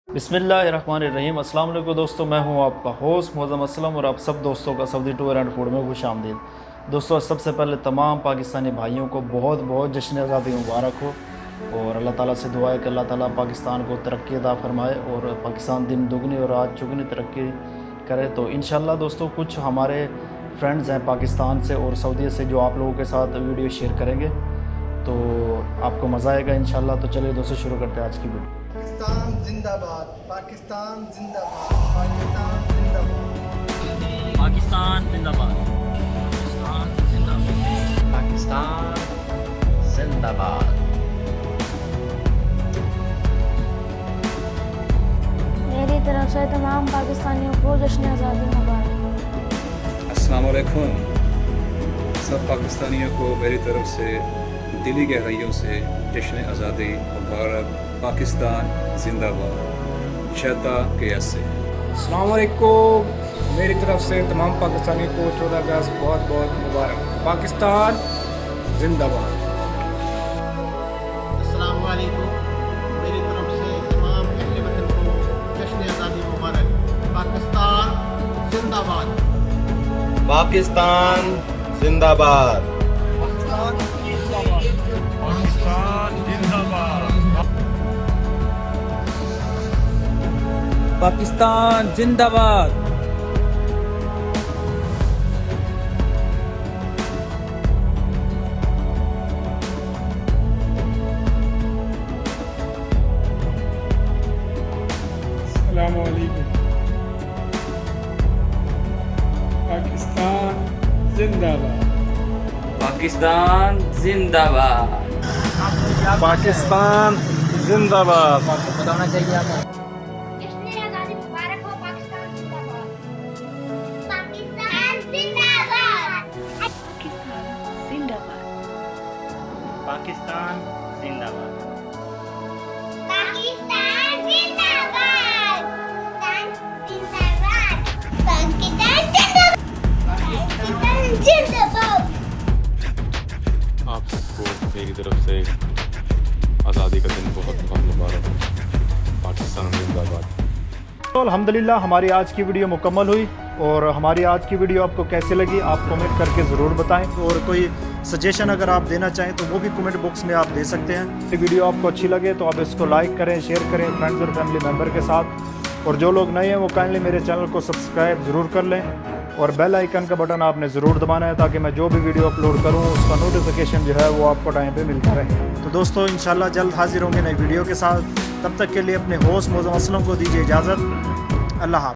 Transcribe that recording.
बिस्मिल्लाहिर्रहमानिर्रहीम। अस्सलाम वालेकुम दोस्तों, मैं हूं आपका होस्ट मौज़म असलम और आप सब दोस्तों का सऊदी टूर एंड फूड में खुश आमदीद। दोस्तों, सबसे पहले तमाम पाकिस्तानी भाइयों को बहुत बहुत जश्न आज़ादी मुबारक हो और अल्लाह ताला से दुआ है कि अल्लाह ताला पाकिस्तान को तरक्की अता फ़रमाए और पाकिस्तान दिन दुगनी और रात चुगनी तरक्की करे। तो इंशाल्लाह दोस्तों, कुछ हमारे फ्रेंड्स हैं पाकिस्तान से और सऊदी से जो आप लोगों के साथ वीडियो शेयर करेंगे, तो आपको मज़ा आएगा इंशाल्लाह। तो चलिए दोस्तों, शुरू करते हैं आज की वीडियो। पाकिस्तान जिंदाबाद, पाकिस्तान जिंदाबाद, पाकिस्तान जिंदाबाद, पाकिस्तान जिंदाबाद, पाकिस्तान जिंदाबाद, पाकिस्तान जिंदाबाद। मेरी तरफ से तमाम पाकिस्तानियों को जश्न आज़ादी मुबारक। अस्सलाम वालेकुम। सब पाकिस्तानियों को मेरी तरफ से दिली गहराइयों से जश्न आज़ादी मुबारक। पाकिस्तान जिंदाबाद। शता के ऐसे अस्सलाम वालेकुम। मेरी तरफ से तमाम पाकिस्तानी को 14 अगस्त बहुत बहुत मुबारक। पाकिस्तान जिंदाबाद। अस्सलाम वालेकुम। मेरी तरफ से तमाम अहले वतन को जश्न आज़ादी मुबारक। पाकिस्तान जिंदाबाद, पाकिस्तान जिंदाबाद। पाकिस्तान जिंदाबाद। अस्सलाम वालेकुम। पाकिस्तान जिंदाबाद। पाकिस्तान जिंदाबाद। पाकिस्तान जिंदाबाद। बताना चाहिए आपको। जश्न आज़ादी मुबारक हो। पाकिस्तान जिंदाबाद, पाकिस्तान जिंदाबाद, पाकिस्तान जिंदाबाद, पाकिस्तान जिंदाबाद। पाकिस्तान जिंदाबाद, पाकिस्तान जिंदाबाद। आप सबको मेरी तरफ से आज़ादी का दिन बहुत बहुत मुबारक हो। पाकिस्तान जिंदाबाद। तो अल्हम्दुलिल्लाह हमारी आज की वीडियो मुकम्मल हुई और हमारी आज की वीडियो आपको कैसी लगी आप कमेंट करके ज़रूर बताएं और कोई सजेशन अगर आप देना चाहें तो वो भी कमेंट बॉक्स में आप दे सकते हैं। ये वीडियो आपको अच्छी लगे तो आप इसको लाइक करें, शेयर करें फ्रेंड्स और फैमिली मेम्बर के साथ। और जो लोग नए हैं वो काइंडली मेरे चैनल को सब्सक्राइब ज़रूर कर लें और बेल आइकन का बटन आपने ज़रूर दबाना है ताकि मैं जो भी वीडियो अपलोड करूं उसका नोटिफिकेशन जो है वो आपको टाइम पे मिलता रहे। तो दोस्तों, इंशाल्लाह जल्द हाजिर होंगे नई वीडियो के साथ। तब तक के लिए अपने होस्ट मौज़म असलम को दीजिए इजाज़त। अल्लाह हाफ़िज़।